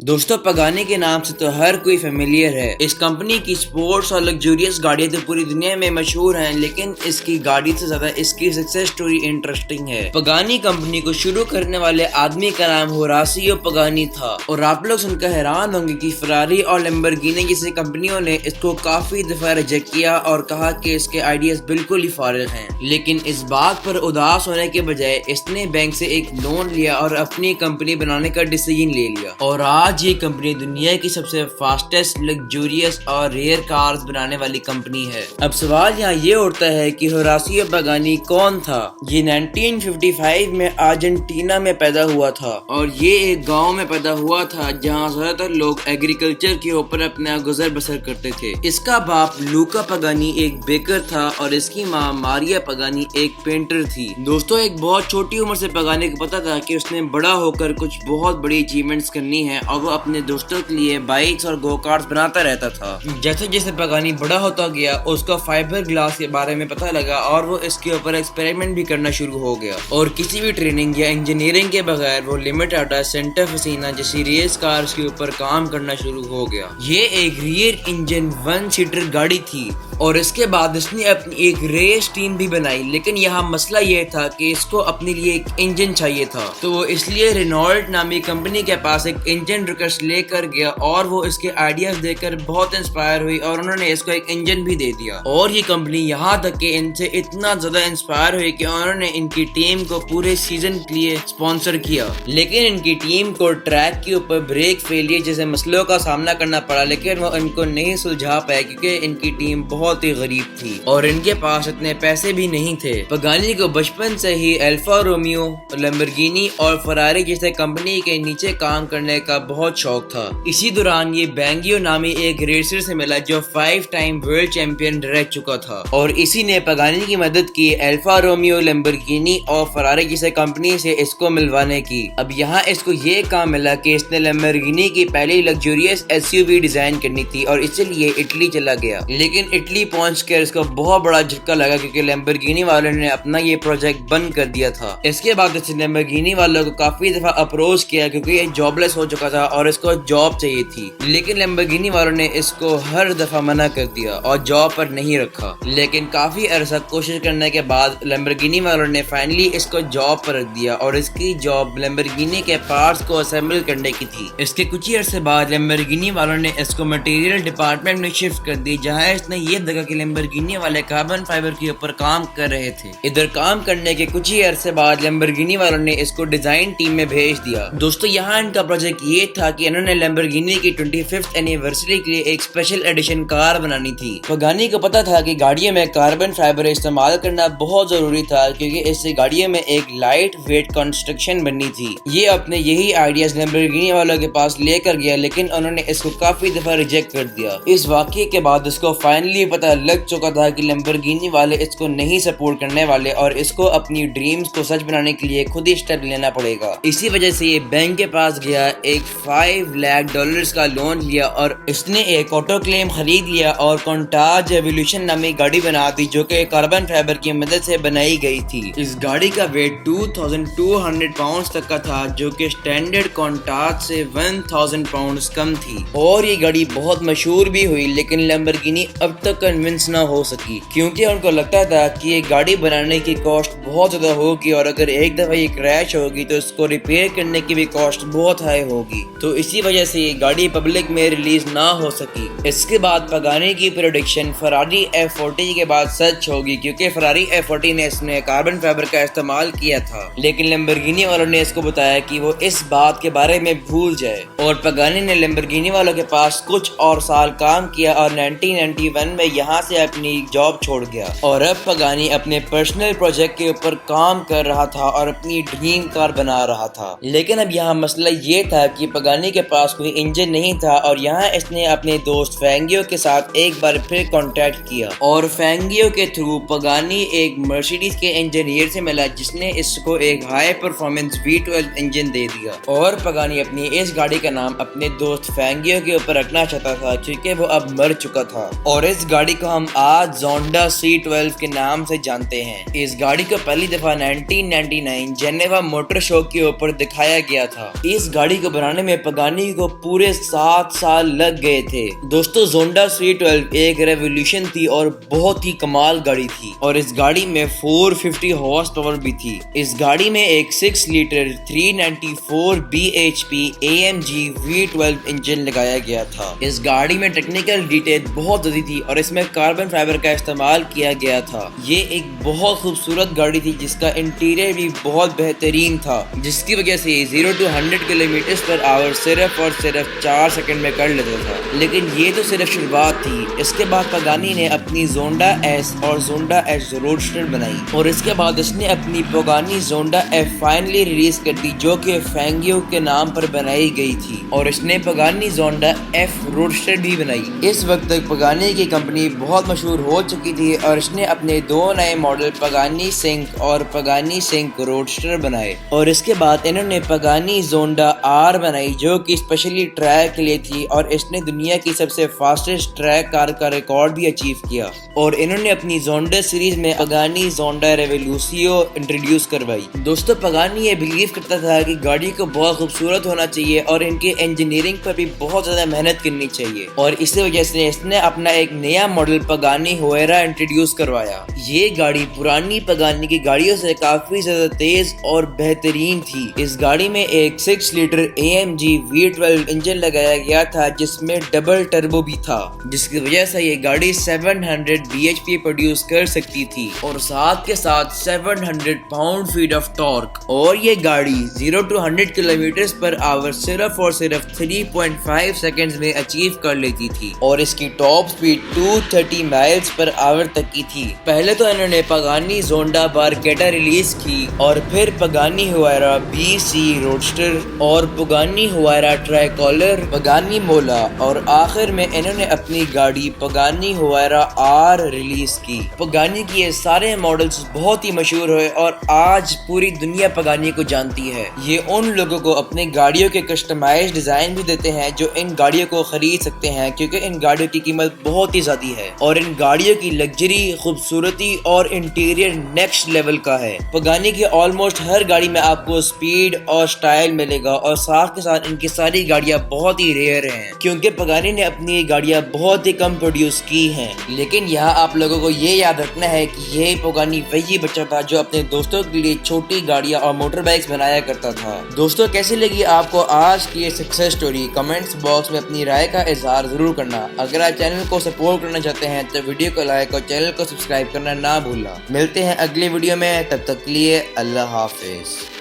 دوستو پگانی کے نام سے تو ہر کوئی فیملیئر ہے۔ اس کمپنی کی سپورٹس اور لگزوریس گاڑیاں تو پوری دنیا میں مشہور ہیں، لیکن اس کی گاڑی سے زیادہ اس کی سکسیس سٹوری انٹرسٹنگ ہے۔ پگانی کمپنی کو شروع کرنے والے آدمی کا نام ہوراسیو پگانی تھا، اور آپ لوگ سن کر حیران ہوں گے کہ فراری اور لیمبورگینی جیسی کمپنیوں نے اس کو کافی دفعہ ریجیکٹ کیا اور کہا کہ اس کے آئیڈیاز بالکل ہی فارغ ہیں، لیکن اس بات پر اداس ہونے کے بجائے اس نے بینک سے ایک لون لیا اور اپنی کمپنی بنانے کا ڈیسیژن لے لیا، اور آج یہ کمپنی دنیا کی سب سے فاسٹسٹ، لگزوریس اور ریئر کارز بنانے والی کمپنی ہے۔ اب سوال یہاں یہ اٹھتا ہے کہ ہوراسیو پگانی کون تھا؟ یہ 1955 میں ارجنٹینا میں پیدا ہوا تھا، اور یہ ایک گاؤں میں پیدا ہوا تھا جہاں زیادہ تر لوگ ایگریکلچر کے اوپر اپنا گزر بسر کرتے تھے۔ اس کا باپ لوکا پگانی ایک بیکر تھا اور اس کی ماں ماریا پگانی ایک پینٹر تھی۔ دوستو ایک بہت چھوٹی عمر سے پگانی کو پتا تھا کہ اس نے بڑا ہو کر کچھ بہت بڑی اچیومنٹس کرنی ہے، اور وہ اپنے دوستوں کے لیے بائکس اور گو کارٹس بناتا رہتا تھا۔ جیسے جیسے پگانی بڑا ہوتا گیا اس کو فائبر گلاس کے بارے میں پتا لگا، اور وہ اس کے اوپر ایکسپیریمنٹ بھی کرنا شروع ہو گیا، اور کسی بھی ٹریننگ یا انجینئرنگ کے بغیر وہ لمیٹاڈا سینٹا فیسینا جیسی ریس کارز کے اوپر کام کرنا شروع ہو گیا۔ یہ ایک ریئر انجن 1 سیٹر گاڑی تھی، اور اس کے بعد اس نے اپنی ایک ریس ٹیم بھی بنائی، لیکن یہاں مسئلہ یہ تھا کہ اس کو اپنے لیے ایک انجن چاہیے تھا، تو وہ اس لیے رینالٹ نامی کمپنی کے پاس ایک انجن ریکویسٹ لے کر گیا، اور وہ اس کے آئیڈیاز دے کر بہت انسپائر ہوئی، اور انہوں نے اس کو ایک انجن بھی دے دیا۔ اور یہ کمپنی یہاں تک کہ ان سے اتنا زیادہ انسپائر ہوئی کہ انہوں نے ان کی ٹیم کو پورے سیزن کے لیے اسپانسر کیا، لیکن ان کی ٹیم کو ٹریک کے اوپر بریک فیلئر جیسے مسئلوں کا سامنا کرنا پڑا، لیکن وہ ان کو نہیں سلجھا پائے کیونکہ ان کی ٹیم بہت ہی غریب تھی اور ان کے پاس اتنے پیسے بھی نہیں تھے۔ پگانی کو بچپن سے ہی الفا رومیو، لیمبورگینی اور فراری جیسے کمپنی کے نیچے کام کرنے کا بہت شوق تھا۔ اسی دوران یہ بینگیو نامی ایک ریسر سے ملا جو 5 ٹائم ورلڈ چیمپئن رہ چکا تھا، اور اسی نے پگانی کی مدد کی الفا رومیو، لیمبورگینی اور فراری جیسے کمپنی سے اس کو ملوانے کی۔ اب یہاں اس کو یہ کام ملا کہ اس نے لیمبورگینی کی پہلی لگزوریس SUV ڈیزائن کرنی تھی، اور اسی لیے اٹلی چلا گیا، لیکن اٹلی پہنچ کر اس کو بہت بڑا جھٹکا لگا کیونکہ لیمبورگینی والوں نے اپنا یہ پروجیکٹ بند کر دیا تھا۔ اس کے بعد اس نے لیمبورگینی والوں کو کافی دفعہ اپروچ کیا کیونکہ یہ جاب لیس ہو چکا تھا اور اس کو جاب چاہیے تھی، لیکن لیمبورگینی والوں نے اس کو ہر دفعہ منع کر دیا اور جاب پر نہیں رکھا، لیکن کافی عرصہ کوشش کرنے کے بعد لیمبورگینی والوں نے فائنلی اس کو جاب پر رکھ دیا، اور اس کی جاب لیمبورگینی کے پارٹس کو اسمبل کرنے کی تھی۔ اس کے کچھ ہی عرصے بعد لیمبورگینی والوں نے اس کو مٹیریل ڈپارٹمنٹ میں شفٹ کر دی، جہاں اس نے یہ دیکھا کہ لیمبورگینی والے کاربن فائبر کے اوپر کام کر رہے تھے۔ ادھر کام کرنے کے کچھ ہی عرصے بعد لیمبورگینی والوں نے اس کو ڈیزائن ٹیم میں بھیج دیا۔ دوستو یہاں ان کا پروجیکٹ یہ تھا کہ انہوں نے لیمبورگینی کی 25th اینیورسری کے لیے ایک اسپیشل ایڈیشن کار بنانی تھی۔ پگانی کو پتا تھا کہ گاڑیوں میں کاربن فائبر استعمال کرنا بہت ضروری تھا کیونکہ اس سے گاڑیوں میں ایک لائٹ ویٹ کنسٹرکشن بننی تھی۔ یہ اپنے یہی آئیڈیاز لیمبورگینی والوں کے پاس لے کر گیا، لیکن انہوں نے اس کو کافی دفعہ ریجیکٹ کر دیا۔ اس واقعے کے بعد اس کو فائنلی پتا لگ چکا تھا کہ لیمبورگینی والے اس کو نہیں سپورٹ کرنے والے، اور اس کو اپنی ڈریمز کو سچ بنانے کے لیے خود ہی اسٹیپ لینا پڑے گا۔ اسی وجہ سے یہ بینک کے پاس گیا، ایک $5 لاکھ کا لون لیا، اور اس نے ایک آٹو کلیم خرید لیا اور کونٹاج ایوولوشن نامی گاڑی بنا دی جو کہ کاربن فائبر کی مدد سے بنائی گئی تھی۔ اس گاڑی کا ویٹ 2200 پاؤنڈز تک کا تھا، جو کہ اسٹینڈرڈ کونٹاج سے 1000 پاؤنڈز کم تھی، اور یہ گاڑی بہت مشہور بھی ہوئی، لیکن لیمبورگینی اب تک کنونس نہ ہو سکی کیونکہ ان کو لگتا تھا کہ یہ گاڑی بنانے کی کاسٹ بہت زیادہ ہوگی، اور اگر ایک دفعہ یہ کریش ہوگی تو اس کو ریپیئر کرنے کی بھی کاسٹ بہت ہائی ہوگی، تو اسی وجہ سے یہ گاڑی پبلک میں ریلیز نہ ہو سکی۔ اس کے بعد پگانی کی پریڈکشن فراری F40 کے بعد سچ ہوگی کیونکہ فراری F40 نے اس میں کاربن فائبر کا استعمال کیا تھا، لیکن لیمبورگینی والوں نے اس کو بتایا کہ وہ اس بات کے بارے میں بھول جائے، اور پگانی نے لیمبورگینی والوں کے پاس کچھ اور سال کام کیا اور 1991 میں یہاں سے اپنی جاب چھوڑ گیا، اور اب پگانی اپنے پرسنل پروجیکٹ کے اوپر کام کر رہا تھا اور اپنی ڈریم کار بنا رہا تھا۔ لیکن اب یہاں مسئلہ یہ تھا کہ پگانی کے پاس کوئی انجن نہیں تھا، اور یہاں اس نے اپنے دوست فینگیو کے ساتھ ایک بار پھر کانٹیکٹ کیا، اور فینگیو کے تھرو پگانی ایک مرسیڈیز کے انجینئر سے ملا جس نے اس کو ایک ہائی پرفارمنس V12 انجن دے دیا، اور پگانی اپنی اس گاڑی کا نام اپنے دوست فینگیو کے اوپر رکھنا چاہتا تھا کیونکہ وہ اب مر چکا تھا، اور اس گاڑی گاڑی کو ہم آج زونڈا C12 کے نام سے جانتے ہیں۔ اس گاڑی کو پہلی دفعہ 1999 جنیوا موٹر شو کے اوپر دکھایا گیا تھا۔ اس گاڑی کو بنانے میں پگانی کو پورے 7 سال لگ گئے تھے۔ دوستو زونڈا C12 ایک ریولیوشن تھی اور بہت ہی کمال گاڑی تھی، اور اس گاڑی میں 450 ہارس پاور بھی تھی۔ اس گاڑی میں ایک 6 letter 394 bhp AMG V12 engine لگایا گیا تھا۔ اس گاڑی میں ٹیکنیکل ڈیٹیل بہت زیادہ تھی اور اس میں کاربن فائبر کا استعمال کیا گیا تھا۔ یہ ایک بہت خوبصورت گاڑی تھی جس کا انٹیریئر بھی بہت بہترین تھا، جس کی وجہ سے 0 to 100 km/h صرف اور صرف 4 سیکنڈ میں کر لیتا تھا۔ لیکن یہ تو صرف شروعات تھی۔ اس کے بعد پگانی نے اپنی زونڈا S اور زونڈا S روڈسٹر بنائی، اور اس کے بعد اس نے اپنی پگانی زونڈا F فائنلی ریلیز کر دی، جو کہ فینگیو کے نام پر بنائی گئی تھی، اور اس نے پگانی زونڈا F روڈسٹر بھی بنائی۔ اس وقت تک پگانی کی کمپنی بہت مشہور ہو چکی تھی، اور اس نے اپنے 2 نئے ماڈل پگانی سنک اور پگانی سنک روڈسٹر بنائے، اور اس کے بعد انہوں نے پگانی زونڈا R بنائی، جو کہ اسپیشلی ٹریک کے لیے تھی، اور اس نے دنیا کی سب سے فاسٹسٹ ٹریک کار کا ریکارڈ بھی اچیو کیا۔ اور انہوں نے اپنی زونڈا سیریز میں پگانی زونڈا ریولیوسیو انٹروڈیوس کروائی۔ دوستو پگانی یہ بلیو کرتا تھا کہ گاڑی کو بہت خوبصورت ہونا چاہیے اور ان کی انجینئرنگ پر بھی بہت زیادہ محنت کرنی چاہیے، اور اسی وجہ سے اس نے اپنا ایک نیا ماڈل پگانی ہوئرا انٹروڈیوس کروایا۔ یہ گاڑی پرانی پگانی کی گاڑیوں سے کافی زیادہ تیز اور بہترین تھی۔ اس گاڑی میں ایک 6 لیٹر AMG V12 انجن لگایا گیا تھا، جس میں ڈبل ٹربو بھی تھا، جس کی وجہ سے یہ گاڑی 700 bhp پروڈیوس کر سکتی تھی، اور ساتھ کے ساتھ 700 پاؤنڈ فیٹ آف ٹارک، اور یہ گاڑی 0 to 100 km/h صرف اور صرف 3.5 سیکنڈز میں اچیو کر لیتی تھی، اور اس کی ٹاپ سپیڈ 230 مائلز پر آور تک کی تھی۔ پہلے تو انہوں نے پگانی زونڈا بارکیٹا ریلیز کی، اور پھر پگانی ہوئرا BC روڈسٹر، اور پگانی ہوئرا ٹرائیکولر، پگانی مولا، اور آخر میں انہوں نے اپنی گاڑی پگانی ہوئرا R ریلیز کی۔ پگانی کی یہ سارے ماڈلز بہت ہی مشہور ہوئے، اور آج پوری دنیا پگانی کو جانتی ہے۔ یہ ان لوگوں کو اپنے گاڑیوں کے کسٹمائز ڈیزائن بھی دیتے ہیں جو ان گاڑیوں کو خرید سکتے ہیں، کیونکہ ان گاڑیوں کی قیمت بہت ہی زیادہ ہے، اور ان گاڑیوں کی لگژری، خوبصورتی اور انٹیریئر نیکسٹ لیول کا ہے۔ پگانی کی آلموسٹ ہر گاڑی میں آپ کو سپیڈ اور سٹائل ملے گا، اور ساتھ کے ساتھ ان کی ساری گاڑیاں بہت ہی ریئر ہیں، کیونکہ پگانی نے اپنی گاڑیاں بہت ہی کم پروڈیوس کی ہیں۔ لیکن یہاں آپ لوگوں کو یہ یاد رکھنا ہے کہ یہ پگانی وہی بچہ تھا جو اپنے دوستوں کے لیے چھوٹی گاڑیاں اور موٹر بائکس بنایا کرتا تھا۔ دوستوں کیسی لگی آپ کو آج کی یہ سکسیس سٹوری؟ کمنٹس باکس میں اپنی رائے کا اظہار ضرور کرنا۔ اگر آپ چینل کو سپورٹ کرنا چاہتے ہیں تو ویڈیو کو لائک اور چینل کو سبسکرائب کرنا نہ بھولنا۔ ملتے ہیں اگلی ویڈیو میں، تب تک کے لیے اللہ حافظ۔